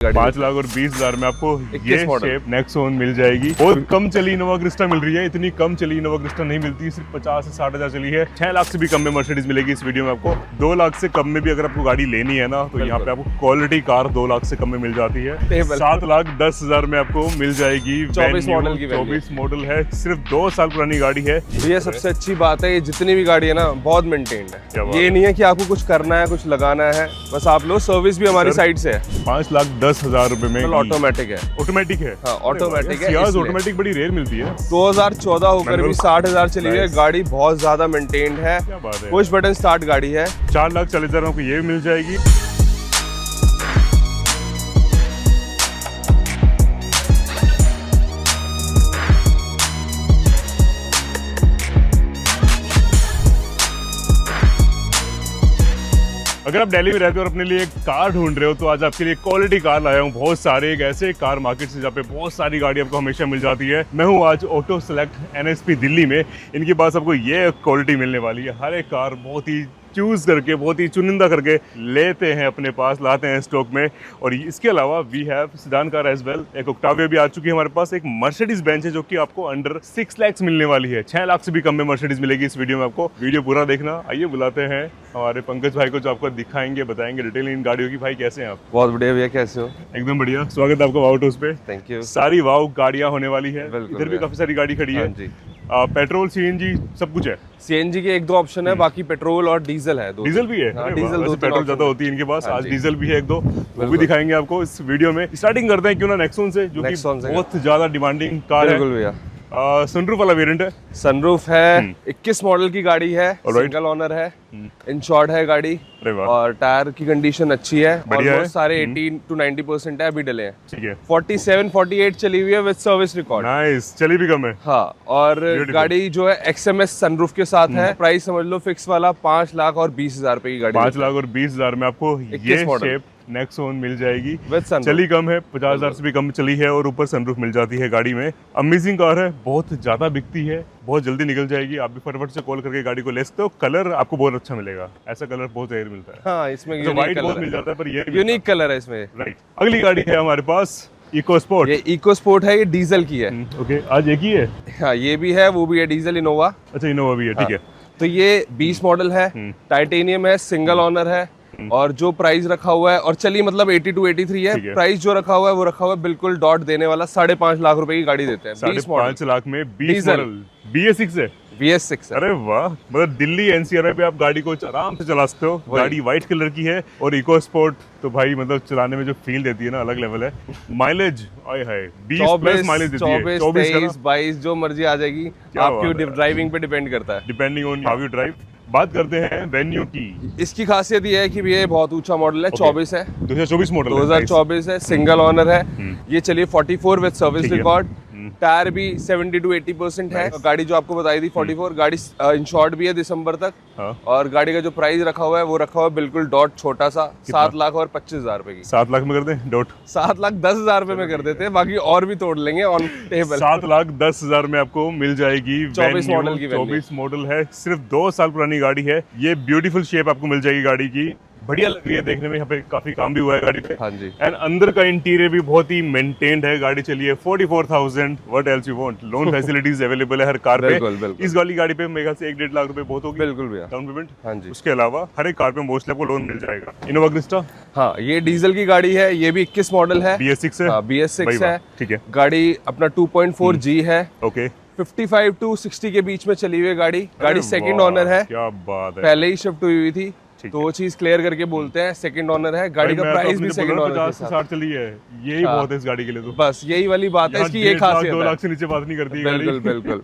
5 लाख और 20,000 में आपको ये शेप नेक्सॉन मिल जाएगी। बहुत कम चली इनोवा क्रिस्टा मिल रही है, इतनी कम चली इनोवा क्रिस्टा नहीं मिलती, सिर्फ 50 से 60,000 चली है। 6 लाख से भी कम में मर्सिडीज मिलेगी इस वीडियो में आपको। 2 लाख से कम में भी अगर आपको गाड़ी लेनी है ना, तो यहाँ पे आपको क्वालिटी कार 2 लाख से कम में मिल जाती है। 7,10,000 में आपको मिल जाएगी। 24 मॉडल की 24 मॉडल है, सिर्फ 2 साल पुरानी गाड़ी है। ये सबसे अच्छी बात है, ये जितनी भी गाड़ी है ना बहुत मेंटेन्ड है। ये नहीं है कि आपको कुछ करना है, कुछ लगाना है, बस आप लो। सर्विस भी हमारी साइड से है। 5,10,000 रुपए में ऑटोमेटिक है। ऑटोमेटिक है, हाँ ऑटोमेटिक है। ऑटोमेटिक बड़ी रेयर मिलती है। 2014 होकर भी 60,000 चली हुई है। गाड़ी बहुत ज्यादा मेंटेन्ड है। क्या बात है। पुश बटन स्टार्ट गाड़ी है। 4,40,000 को ये मिल जाएगी। अगर आप दिल्ली में रहते हो और अपने लिए एक कार ढूंढ रहे हो, तो आज आपके लिए क्वालिटी कार लाया हूँ। बहुत सारे एक ऐसे कार मार्केट से जहाँ पे बहुत सारी गाड़ी आपको हमेशा मिल जाती है। मैं हूँ आज ऑटो सेलेक्ट NSP दिल्ली में। इनके पास आपको ये क्वालिटी मिलने वाली है। हर एक कार बहुत ही चूज करके, बहुत ही चुनिंदा करके लेते हैं, अपने पास लाते हैं स्टॉक में। और इसके अलावा we have sedan car as well. एक ऑक्टाविया भी आ चुकी है हमारे पास। एक मर्सिडीज बेंच है जो कि आपको अंडर 6 लाख मिलने वाली है। 6 लाख से भी कम में मर्सिडीज मिलेगी इस वीडियो में आपको। वीडियो पूरा देखना। आइए बुलाते हैं हमारे पंकज भाई को, जो आपको दिखाएंगे, बताएंगे डिटेल इन गाड़ियों की। भाई कैसे हैं आप? बहुत बढ़िया भैया, कैसे हो? एकदम बढ़िया। स्वागत है आपका वाओ टूस पे। Thank you. सारी वाओ गाड़ियां होने वाली है। इधर भी काफी सारी गाड़ी खड़ी है। जी। पेट्रोल, CNG सब कुछ है। CNG के 1-2 ऑप्शन है, बाकी पेट्रोल और डीजल है। डीजल भी है। डीजल पेट्रोल ज्यादा होती है इनके पास। आज डीजल भी है 1-2, वो भी दिखाएंगे आपको इस वीडियो में। स्टार्टिंग करते हैं क्यों ना नेक्सॉन से, जो कि बहुत ज्यादा डिमांडिंग कार है। बिल्कुल भैया। सनरूफ वाला वेरिएंट है। सनरूफ है। 21 मॉडल की गाड़ी है। सिंगल ओनर है। इंश्योर्ड है गाड़ी। और टायर की कंडीशन अच्छी है। बढ़िया है। सारे 80 to 90% है, अभी डले हैं। ठीक है। 47-48 चली हुई है विद सर्विस रिकॉर्ड। नाइस। चली भी कम है। हाँ, और गाड़ी जो है XMS सनरूफ के साथ है। प्राइस समझ लो फिक्स वाला 5,20,000 रुपए की गाड़ी। 5 लाख और 20,000 में आपको ये शेप नेक्सॉन मिल जाएगी। चली कम है, 50,000 से भी कम चली है, और ऊपर सनरूफ मिल जाती है गाड़ी में। अमेजिंग कार है, बहुत ज्यादा बिकती है, बहुत जल्दी निकल जाएगी। आप भी फटाफट से कॉल करके गाड़ी को ले सकते हो। कलर आपको बहुत अच्छा मिलेगा। ऐसा कलर बहुत रेयर मिलता है। हाँ, इसमें तो वाइट बहुत मिल जाता है, पर ये यूनिक कलर है इसमें। राइट। अगली गाड़ी है हमारे पास इको स्पोर्ट। ये इको स्पोर्ट है, ये डीजल की है। ओके, आज एक ही है। हाँ, ये भी है, वो भी है, डीजल इनोवा। अच्छा, इनोवा भी है। ठीक है। तो ये 20 मॉडल है, टाइटेनियम है, सिंगल ओनर है। और जो प्राइस रखा हुआ है, और चली मतलब 82 83 है। प्राइस जो रखा हुआ है वो रखा हुआ है बिल्कुल डॉट देने वाला। 5.5 लाख रुपए की गाड़ी देते हैं। 5.5 लाख में 20 मॉडल BS6 है। BS6 है। अरे वाह, मतलब दिल्ली NCR पे आप गाड़ी को आराम से चला सकते हो। गाड़ी व्हाइट कलर की है, और इको स्पोर्ट तो भाई मतलब चलाने में जो फील देती है ना, अलग लेवल है। माइलेज आए है 20+ माइलेज देती है। 24, 23, 22 जो मर्जी आ जाएगी। आपकी ड्राइविंग पे डिपेंड करता है, depending on how you drive. बात करते हैं वेन्यू की। इसकी खासियत ये है कि ये बहुत ऊंचा मॉडल है। 24 है, 2024 मॉडल। 2024 है, सिंगल ओनर है। ये चलिए 44 विद सर्विस रिकॉर्ड। टायर भी 70 to 80% है। गाड़ी जो आपको बताई थी 44, गाड़ी इंश्योर्ड भी है दिसंबर तक। और गाड़ी का जो प्राइस रखा हुआ है वो रखा हुआ है बिल्कुल डॉट छोटा सा, 7,25,000 रुपए की। 7 लाख में कर दें डॉट? 7,10,000 रुपए में कर देते हैं, बाकी और भी तोड़ लेंगे ऑन टेबल। 7,10,000 में आपको मिल जाएगी। 24 मॉडल की। 24 मॉडल है, सिर्फ 2 साल पुरानी गाड़ी है। ये ब्यूटीफुल शेप आपको मिल जाएगी गाड़ी की। बढ़िया लग रही है देखने में। यहाँ पे काफी काम भी हुआ है गाड़ी पे। हाँ जी। एंड अंदर का इंटीरियर भी बहुत ही मेंटेन्ड है। गाड़ी चलिए 44,000। What else you want. Loan facilities available है हर कार पे। बिल्कुल। इस गाड़ी पे मेरे ख्याल से 1-1.5 लाख रुपए बहुत होगी। बिल्कुल भैया। Down payment. हाँ जी। उसके अलावा हर एक कार पे मोस्टली आपको लोन मिल जाएगा। Innova Crysta. हाँ, ये डीजल की गाड़ी है। ये भी 21 मॉडल है। BS6 है। BS6 है। ठीक है। गाड़ी अपना 2.4G है। ओके। 55 to 60 के बीच में चली हुई गाड़ी सेकंड ओनर है। क्या बात है। पहले ही शिफ्ट हुई थी, तो वो चीज क्लियर करके बोलते हैं। सेकंड ओनर है गाड़ी का। प्राइस भी सेकंड ओनर 50 से 60 चली है। यही बहुत है इस गाड़ी के लिए। तो बस यही वाली बात है इसकी, ये खासियत है। 2 लाख से नीचे बात नहीं करती है गाड़ी। बिल्कुल।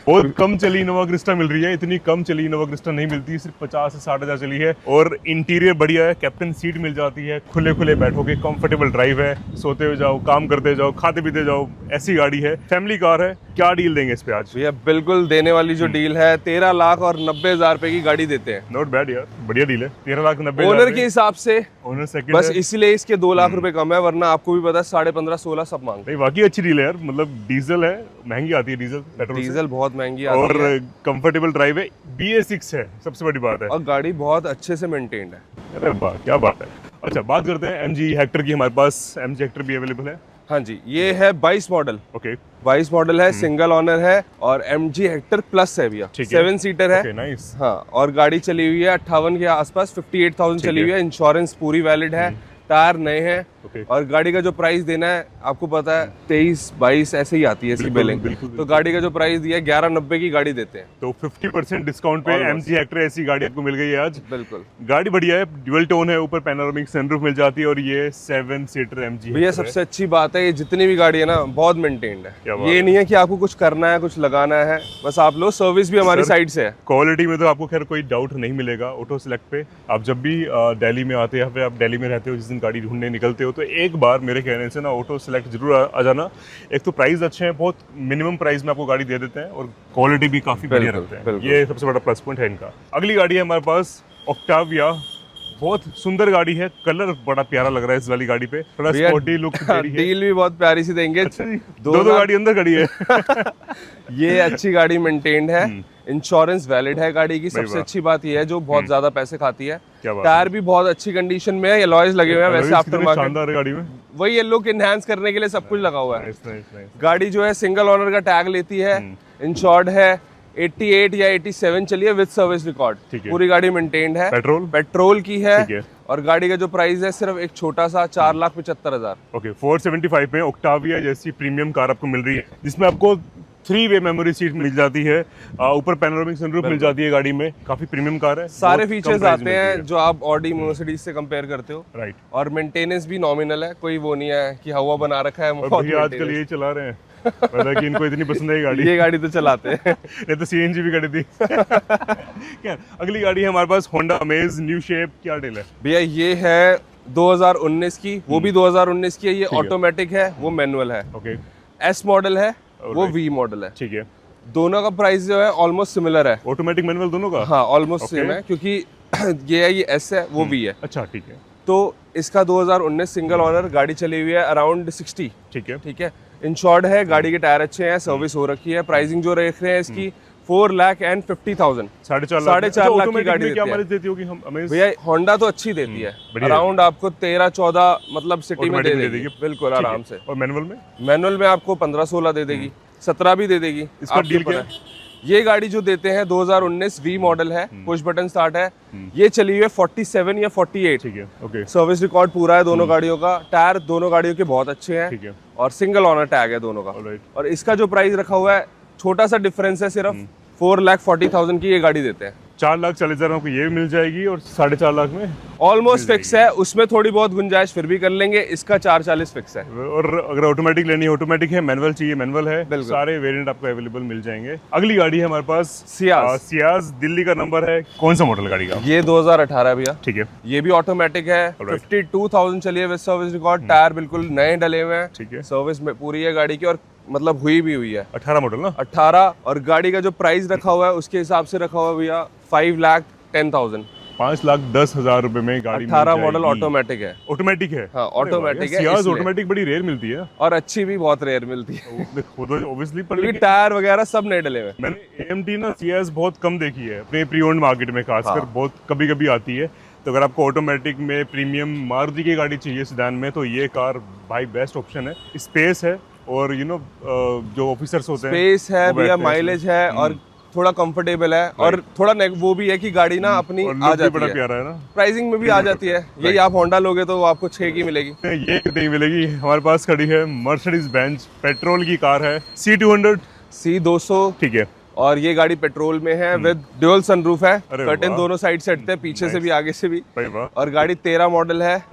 बहुत कम चली इनोवा क्रिस्टा मिल रही है। इतनी कम चली इनोवा क्रिस्टा नहीं मिलती, सिर्फ 50 से 60,000 चली है। और इंटीरियर बढ़िया है, कैप्टन सीट मिल जाती है, खुले बैठोगे, कंफर्टेबल ड्राइव है, सोते हुए जाओ, काम करते जाओ, खाते पीते जाओ, ऐसी गाड़ी है। फैमिली कार है। क्या डील देंगे इस पे आज? भैया बिल्कुल देने वाली जो डील है, 13,90,000 रुपए की गाड़ी देते हैं। नॉट बैड यार, बढ़िया डील है। 13,90,000 ओनर के हिसाब से। ओनर सेकंड बस इसीलिए इसके 2 लाख रुपए कम है, वरना आपको भी पता है 15.5 16 सब मांगते हैं। वाकई अच्छी डील है यार। मतलब डीजल है, महंगी आती है डीजल, पेट्रोल डीजल बहुत महंगी आती है। और कंफर्टेबल ड्राइव है। BS6 है, सबसे बड़ी बात है। और गाड़ी बहुत अच्छे से मेंटेन्ड है। अरे वाह, क्या बात है। अच्छा, बात करते हैं MG हेक्टर की। हमारे पास MG हेक्टर भी अवेलेबल है। हाँ जी, ये है 22 मॉडल। ओके, 22 मॉडल है, सिंगल ओनर है और MG हेक्टर प्लस है भैया। ठीक है। 7 सीटर है। Okay, nice. हाँ, और गाड़ी चली हुई है 58 के आसपास, 58,000 चली हुई है। इंश्योरेंस पूरी वैलिड है, टायर नए हैं। ओके। और गाड़ी का जो प्राइस देना है आपको पता है 23-22 ऐसे ही आती है इसकी बिल्कुल, बिलिंग। बिल्कुल, तो गाड़ी का जो प्राइस दिया है 1190 की गाड़ी देते हैं। तो 50% डिस्काउंट पे Almost। MG हेक्टर ऐसी गाड़ी आपको मिल गई है आज। बिल्कुल गाड़ी बढ़िया है, ड्यूअल टोन है, ऊपर पैनोरामिक सनरूफ मिल जाती है और ये 7 सीटर MG भैया, हेक्टर है। सबसे अच्छी बात है ये जितनी भी गाड़ी है ना बहुत मेंटेन्ड क्या है। बात ये है। नहीं है कि आपको कुछ करना है, कुछ लगाना है, बस आप लो। सर्विस भी हमारी सर, साइड से है। क्वालिटी में तो आपको खैर कोई डाउट नहीं मिलेगा ऑटो सेलेक्ट पे। आप जब भी दिल्ली में आते हैं या फिर आप दिल्ली में रहते हो, जिस दिन गाड़ी ढूंढने निकलते हो, तो एक बार मेरे कहने से ना ऑटो सेलेक्ट जरूर आ जाना। एक तो प्राइस अच्छे हैं, बहुत मिनिमम प्राइस में आपको गाड़ी दे देते हैं और क्वालिटी भी काफ़ी बढ़िया बिल्कुल, रखते हैं। बिल्कुल। ये सबसे बड़ा प्लस पॉइंट है इनका। अगली गाड़ी है हमारे पास ऑक्टाविया। बहुत सुंदर गाड़ी है, कलर बड़ा प्यारा लग रहा है इस वाली गाड़ी पे, थोड़ा भैया, स्पोर्टी लुक दे रही है। डील भी बहुत प्यारी सी देंगे। दो गाड़ी अंदर खड़ी है। ये अच्छी गाड़ी मेंटेन्ड है, इंश्योरेंस वैलिड है गाड़ी की। सबसे वाह। अच्छी बात ये है जो बहुत ज्यादा पैसे खाती है। क्या बात टायर भी बहुत अच्छी कंडीशन में है, एलॉयज लगे हुए हैं वैसे आफ्टर कितनी मार्केट। शानदार है गाड़ी में। वही ये लुक इनहैंस करने के लिए सब कुछ लगा हुआ है। Nice, nice, nice. गाड़ी जो है सिंगल ओनर का टैग लेती है, इंश्योर्ड है, 88 या 87 चलिए विद सर्विस रिकॉर्ड। ठीक है। पूरी गाड़ी मेंटेन्ड है, पेट्रोल। पेट्रोल की है। ठीक है। और गाड़ी का जो प्राइस है सिर्फ एक छोटा सा 4,75,000। ओके, 475 में ऑक्टाविया जैसी प्रीमियम कार आपको मिल रही है, जिसमें आपको 3 वे मेमोरी सीट मिल जाती है, ऊपर पैनोरामिक सनरूफ मिल जाती है गाड़ी में। काफी प्रीमियम कार है, सारे बहुत कम फीचर्स प्राइस आते में हैं मिलती जो आप ऑडी मर्सिडीज से कंपेयर करते हो। राइट। और मेंटेनेंस भी नॉमिनल है, कोई वो नहीं है कि हवा बना रखा है और बहुत भैया आजकल maintenance। यही चला रहे हैं, पता कि इनको इतनी पसंद है ये गाड़ी। ये गाड़ी तो चलाते हैं। नहीं तो CNG भी खड़ी थी। क्या अगली गाड़ी है हमारे पास होंडा अमेज न्यू शेप। क्या डील है भैया, ये है 2019 की, वो भी 2019 की है। ये है। ऑटोमेटिक है, वो मैनुअल है। ओके, S मॉडल है, वो Alright। V मॉडल है। ठीक है। दोनों का प्राइस जो है ऑलमोस्ट सिमिलर है। ऑटोमेटिक मैनुअल दोनों का। हाँ, ऑलमोस्ट Okay। सेम है क्योंकि ये है, ये S है, वो V है। अच्छा, ठीक है। तो इसका 2019 सिंगल ओनर, गाड़ी चली हुई है अराउंड 60। ठीक है। ठीक है, इंश्योर्ड है, गाड़ी के टायर अच्छे हैं, सर्विस हो रखी है। प्राइसिंग जो रख रहे हैं इसकी 4,50,000। 4.5 साढ़े चार लाख की गाड़ी क्या देते हैं। माइलेज देती होगी हम अमेज? भैया, होंडा तो अच्छी देती है, बढ़िया अराउंड आपको 13-14 मतलब सिटी में Automatic दे में देगी। देगी। बिल्कुल ठीक है। आराम से। और मैनुअल में? मैनुअल में आपको 15-16 दे देगी, 17 भी दे देगी। इसका आपके डील ऊपर क्या है। ये गाड़ी जो देते हैं 2019 V मॉडल है, पुश बटन स्टार्ट है। ये चली हुई है 47 या 48। ठीक है। ओके, सर्विस रिकॉर्ड पूरा है दोनों गाड़ियों का। टायर दोनों गाड़ियों के बहुत अच्छे हैं ठीक है। और सिंगल ओनर टैग है दोनों का। ऑलराइट। और इसका जो प्राइस रखा हुआ है छोटा सा डिफरेंस है, सिर्फ 4,40,000 की ये गाड़ी देते हैं। 4,40,000 आपको ये भी मिल जाएगी और 4.5 लाख में। ऑलमोस्ट फिक्स है, उसमें थोड़ी बहुत गुंजाइश फिर भी कर लेंगे। इसका 4,40 फिक्स है। और अगर ऑटोमेटिक लेनी है ऑटोमेटिक है, मैनुअल चाहिए मैनुअल है। बिल्कुल। सारे वेरिएंट आपको अवेलेबल मिल जाएंगे। अगली गाड़ी है हमारे पास सियाज। सियाज, दिल्ली का नंबर है। कौन सा मॉडल गाड़ी का? ये 2018 भैया। ठीक है। ये भी ऑटोमेटिक है, Alright। 52,000 चलिए विद सर्विस रिकॉर्ड। टायर बिल्कुल नए डले हुए हैं, ठीक है। सर्विस में पूरी है गाड़ी की और मतलब हुई भी हुई है। 18 मॉडल ना? 18। और गाड़ी का जो प्राइस रखा हुआ है उसके हिसाब से रखा हुआ है भैया 5,10,000। 5,10,000 रुपए में गाड़ी 18 मॉडल ऑटोमेटिक है। ऑटोमेटिक है? हाँ, automatic है, सियाज इसलिए। ऑटोमेटिक बड़ी रेयर मिलती है। और अच्छी भी बहुत रेयर मिलती है वो तो ऑब्वियसली, पर क्योंकि टायर वगैरह सब नए डले हुए। मैंने AMT ना सियाज बहुत कम देखी है अपने प्री ओन्ड मार्केट में, खासकर हाँ। बहुत कभी कभी आती है। तो अगर आपको ऑटोमेटिक में प्रीमियम मारुति की गाड़ी चाहिए सेडान में, तो ये कार भाई बेस्ट ऑप्शन है। स्पेस है और जो ऑफिसर्स होते हैं स्पेस है वो भैया, बैठते हैं माइलेज है और थोड़ा कंफर्टेबल है। और थोड़ा वो भी है कि गाड़ी ना अपनी और आ लुक भी जाती बड़ा है, प्यारा है ना। प्राइसिंग में भी आ जाती है। यही आप होंडा लोगे तो वो आपको 6 की मिलेगी। ये नहीं मिलेगी। हमारे पास खड़ी है मर्सिडीज बेंज, पेट्रोल की कार है, C200। C200। ठीक है। और ये गाड़ी पेट्रोल में है विद ड्यूल सनरूफ है। अरे कर्टन वाह। दोनों साइड से हटते हैं, पीछे से भी आगे से भी। भाई वाह। और गाड़ी 13 मॉडल है,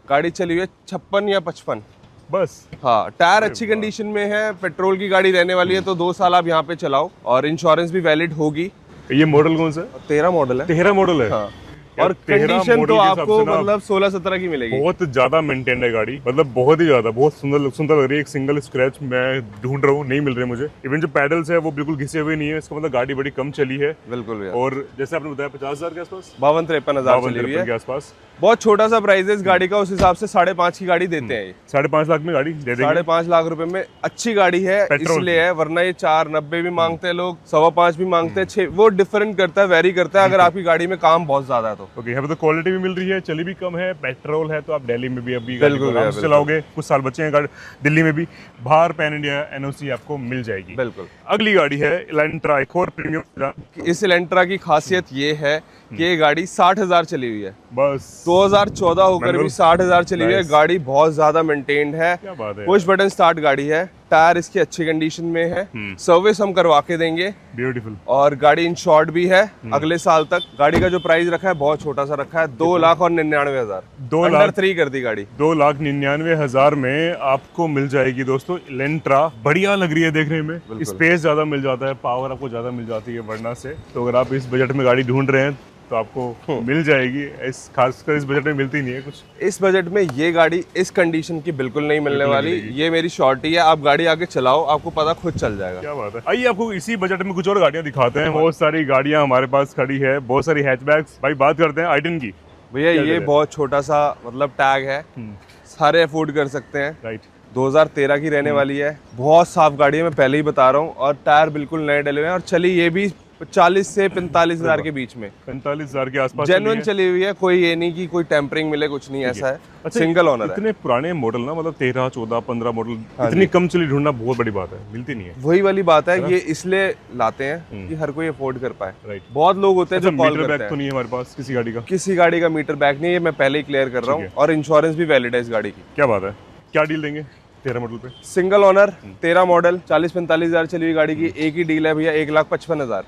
गाड़ी चली हुई है 56 या 55। बस। हाँ, टायर अच्छी कंडीशन में है, पेट्रोल की गाड़ी रहने वाली है तो 2 साल आप यहाँ पे चलाओ और इंश्योरेंस भी वैलिड होगी। ये मॉडल कौन सा है? 13 मॉडल है। 13 मॉडल है। हाँ। यार, और 13 कंडीशन मॉडल तो के हिसाब आपको से ना मतलब 16-17 की मिलेगी। बहुत ज्यादा मेंटेन है गाड़ी, मतलब बहुत ही ज्यादा, बहुत सुंदर सुंदर लग रही है। एक सिंगल स्क्रैच मैं ढूंढ रहा हूँ, नहीं मिल रहे मुझे। इवन जो पैडल्स है वो बिल्कुल घिसे हुए नहीं है, इसका मतलब गाड़ी बड़ी कम चली है। बिल्कुल भैया। और जैसे आपने बताया 50,000 के आसपास, 52-53 चली हुई 52-53 है। के आसपास। बहुत छोटा सा प्राइस है इस गाड़ी का, उस हिसाब से 5.5 की गाड़ी देते हैं ये। 5.5 लाख में गाड़ी दे देंगे। 5.5 लाख रुपए में अच्छी गाड़ी है, पेट्रोल इसलिए है, वरना ये 4.90 भी मांगते हैं लोग, 5.25 भी मांगते हैं, 6। वो डिफरेंट करता है, वेरी करता है अगर आपकी गाड़ी में काम बहुत ज्यादा है तो। हो। ओके, यहाँ पे तो क्वालिटी भी मिल रही है, चली भी कम है, पेट्रोल है, तो आप दिल्ली में भी अभी बिल्कुल भैया, आराम से चलाओगे, कुछ साल बचे हैं गाड़ी दिल्ली में भी, बाहर पैन इंडिया एनओसी आपको मिल जाएगी। बिल्कुल। अगली गाड़ी है इलेंट्रा, एक और प्रीमियम। इस इलेंट्रा की खासियत ये है कि ये गाड़ी 60,000 चली हुई है, बस 2014 होकर भी 60,000 चली हुई है। Nice. गाड़ी बहुत ज्यादा मेंटेन्ड है, क्या बात है, पुश बटन स्टार्ट गाड़ी है, टायर इसकी अच्छी कंडीशन में है, सर्विस हम करवा के देंगे, ब्यूटीफुल। और गाड़ी इंश्योर्ड भी है अगले साल तक। गाड़ी का जो प्राइस रखा है बहुत छोटा सा रखा है, 2,99,000, 2 अंडर लाख 3 कर दी गाड़ी। 2,99,000 में आपको मिल जाएगी दोस्तों इलेंट्रा। बढ़िया लग रही है देखने में, स्पेस ज्यादा मिल जाता है, पावर आपको ज्यादा मिल जाती है वर्ना से। तो अगर आप इस बजट में गाड़ी ढूंढ रहे हैं तो आपको मिल जाएगी। इस खासकर इस बजट में मिलती नहीं है कुछ। इस बजट में ये गाड़ी इस कंडीशन की बिल्कुल नहीं मिलने वाली। ये मेरी शॉर्टी है, आप गाड़ी आके चलाओ, आपको पता खुद चल जाएगा। क्या बात है। आइए आपको इसी बजट में कुछ और गाड़ियां दिखाते हैं। बहुत सारी गाड़ियां हमारे पास खड़ी है, बहुत सारी हैचबैक्स। भाई बात करते हैं i10 की। भैया ये बहुत छोटा सा मतलब टैग है, सारे अफोर्ड कर सकते हैं। राइट, 2013 की रहने वाली है, बहुत साफ गाड़ी है, मैं पहले ही बता रहा हूँ, और टायर बिल्कुल नए डले हुए हैं, और चली ये भी 40 से 45,000 के बीच में, 45,000 के आसपास जेन्युइन चली हुई है। कोई ये नहीं कि कोई टेम्परिंग मिले, कुछ नहीं ऐसा है। अच्छा, सिंगल ओनर है। इतने पुराने मॉडल ना, मतलब 13, 14, 15 मॉडल इतनी कम चली ढूंढना बहुत बड़ी बात है, मिलती नहीं है। वही वाली बात है, ये इसलिए लाते हैं कि हर कोई अफोर्ड कर पाए। राइट। बहुत लोग होते हैं जो कॉल मीटर करते बैग तो हैं। नहीं है हमारे पास किसी गाड़ी का? किसी गाड़ी का मीटर बैग नहीं है, मैं पहले ही क्लियर कर रहा हूँ, और इंश्योरेंस भी वैलिड है इस गाड़ी की। क्या बात है, क्या डील देंगे 13 मॉडल पे? सिंगल ओनर 13 मॉडल 40-45,000 चली हुई गाड़ी की एक ही डील है भैया, 1,55,000।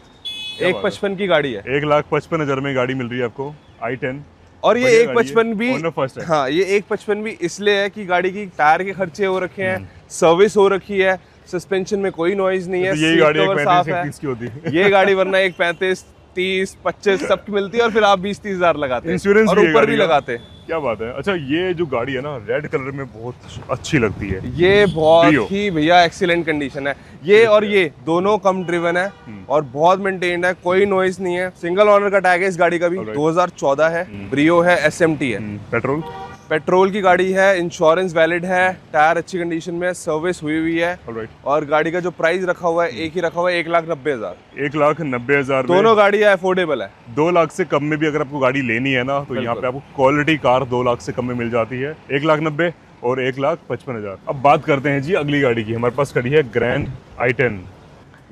1,55,000 की गाड़ी है, 1,55,000 में गाड़ी मिल रही है आपको i10। और ये बढ़िया 1,55,000 भी, Owner first है। हाँ ये 1,55,000 भी इसलिए है कि गाड़ी की टायर के खर्चे हो रखे हैं, सर्विस हो रखी है, सस्पेंशन में कोई नॉइज नहीं है, तो यही सीट गाड़ी कवर साफ है। 35-30 की होती है। ये गाड़ी वरना 1,35,000, 30, 25 सबकी मिलती है, और फिर आप 20-30,000 लगाते हैं, इंश्योरेंस और भी है ऊपर गाड़ी भी का। लगाते हैं। क्या बात है। अच्छा, ये जो गाड़ी है ना, रेड कलर में बहुत अच्छी लगती है। ये Brio। बहुत ही भैया एक्सीलेंट कंडीशन है, ये और ये दोनों कम ड्रिवन है, और बहुत मेंटेन्ड है, कोई नॉइज नहीं है। सिंगल ओनर का टैग है इस गाड़ी का भी, 2014 है, ब्रियो है, SMT है, पेट्रोल पेट्रोल की गाड़ी है, इंश्योरेंस वैलिड है, टायर अच्छी कंडीशन में, सर्विस हुई हुई है, ऑलराइट। और गाड़ी का जो प्राइस रखा हुआ है एक ही रखा हुआ है, 1,90,000। 1,90,000 में दोनों गाड़ियां अफोर्डेबल है। 2 लाख से कम में भी अगर आपको गाड़ी लेनी है ना, तो यहाँ पे आपको क्वालिटी कार 2 लाख से कम में मिल जाती है। 1,90,000 और 1,55,000। अब बात करते हैं जी अगली गाड़ी की। हमारे पास खड़ी है ग्रैंड i10।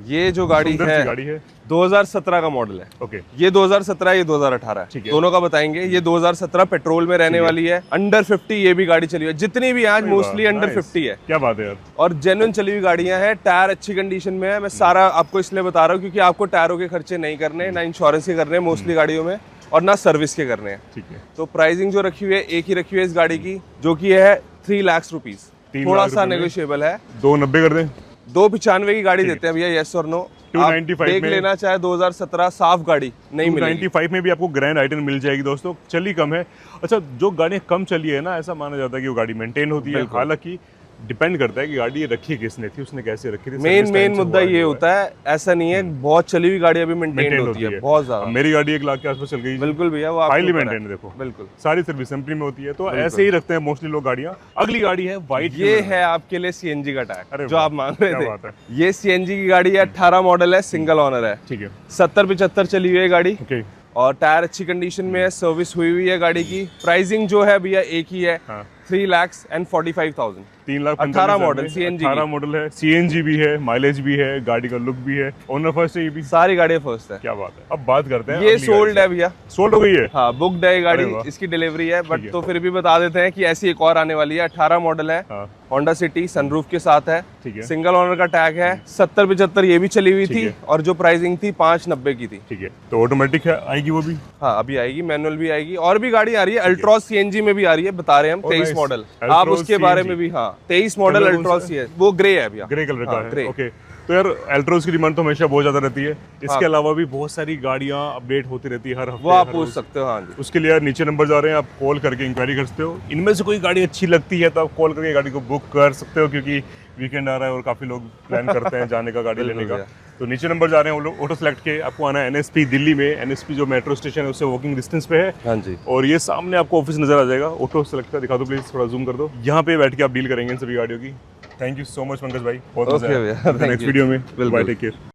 ये जो गाड़ी सुंदर सी है गाड़ी है। 2017 का मॉडल है। ओके, ये 2017, ये 2018 ठीक है, है। दोनों का बताएंगे। ये 2017 पेट्रोल में रहने वाली है, अंडर 50 ये भी गाड़ी चली हुई है, जितनी भी आज मोस्टली अंडर Nice। 50 है, क्या बात है यार। और जेन्युइन चली हुई गाड़ियां हैं। टायर अच्छी कंडीशन में है, मैं सारा आपको इसलिए बता रहा हूँ क्योंकि आपको टायरों के खर्चे नहीं करने, ना इंश्योरेंस के करने मोस्टली गाड़ियों में, और ना सर्विस के करने हैं। ठीक है, तो प्राइसिंग जो रखी हुई है एक ही रखी हुई है इस गाड़ी की, जो कि है 3 लाख रुपीज, 3 थोड़ा लाख सा रुपए में। नेगोशिएबल है। 290 कर दें। 295 की गाड़ी देते हैं भैया, यस और नो। 295 देख में। लेना चाहे 2017 साफ गाड़ी नहीं मिलेगी। 295 में भी आपको ग्रैंड i10 मिल जाएगी दोस्तों। चली कम है। अच्छा, जो गाड़ियाँ कम चली है ना, ऐसा माना जाता है कि वो गाड़ी मेंटेन होती है। हालांकि डिपेंड करता है कि गाड़ी ये रखी किसने थी, उसने कैसे रखी थी। मेन मुद्दा ये होता है, ऐसा नहीं है बहुत चली हुई गाड़ी अभी मेंटेन होती है बहुत ज्यादा। मेरी गाड़ी 1 लाख के आसपास चल गई। बिल्कुल भैया, वो हाईली मेंटेन, देखो बिल्कुल सारी सर्विस कंपनी में होती है, तो ऐसे ही रखते हैं मोस्टली लोग गाड़ियाँ। अगली गाड़ी है व्हाइट। ये है आपके लिए CNG का टैग जो आप मांग रहे क्या बात है। थे। ये CNG की गाड़ी है, 18 मॉडल है, सिंगल ओनर है, ठीक है। 70-75 चली हुई है गाड़ी, ओके, और टायर अच्छी कंडीशन में है, सर्विस हुई हुई है गाड़ी की। प्राइसिंग जो है भैया एक ही है, 3,45,000। 3,45,000 मॉडल CNG 18 मॉडल है, CNG भी है, माइलेज भी है, गाड़ी का लुक भी है, ओनर फर्स्ट है ये भी। सारी गाड़ियां फर्स्ट है। क्या बात है। अब बात करते हैं ये अगली सोल्ड गाड़ी है भैया, से। सोल्ड हो गई है। हाँ बुकड है ये गाड़ी, अरे वाह। इसकी डिलीवरी है, बट है। तो फिर भी बता देते हैं कि ऐसी एक और आने वाली है। 18 मॉडल है, हाँ, होंडा सिटी सनरूफ के साथ है, ठीक है। सिंगल ओनर का टैग है, 70-75 ये भी चली हुई ठीक थी, है। और जो प्राइसिंग थी 590 की थी। ठीक है, तो ऑटोमेटिक है, आएगी वो भी। हाँ अभी आएगी, मैनुअल भी आएगी, और भी गाड़ी आ रही है। अल्ट्रॉस CNG में भी आ रही है, बता रहे हैं हम। 23 nice। मॉडल, आप Altroz उसके बारे CNG। में भी, हाँ 23 मॉडल कलर अल्ट्रॉस कौन है, वो ग्रे है भैया, ग्रे कलर का हाँ, है। ग्रे। ओके, तो यार अल्ट्रोज की डिमांड तो हमेशा बहुत ज्यादा रहती है। इसके हाँ। अलावा भी बहुत सारी गाड़ियां अपडेट होती रहती है हर हफ्ते। वो आप हर पूछ रोज। सकते हो। हाँ जी, उसके लिए यार नीचे नंबर जा रहे हैं, आप कॉल करके इंक्वायरी कर सकते हो। इनमें से कोई गाड़ी अच्छी लगती है तो आप कॉल करके गाड़ी को बुक कर सकते हो, क्योंकि वीकेंड आ रहा है और काफी लोग प्लान करते हैं जाने का गाड़ी लेने का। तो नीचे नंबर जा रहे हैं, वो लोग ऑटो सेलेक्ट के आपको आना है NSP दिल्ली में। NSP जो मेट्रो स्टेशन है उससे वॉकिंग डिस्टेंस पे है। हाँ जी, और ये सामने आपको ऑफिस नजर आ जाएगा। ऑटो सेलेक्ट का दिखा दो प्लीज, थोड़ा जूम कर दो। यहाँ पे बैठ के आप डील करेंगे इन सभी गाड़ियों की। Thank you so much Pankaj भाई, बहुत मजा ओके भैया, आया। नेक्स्ट वीडियो में, बाय, टेक केयर।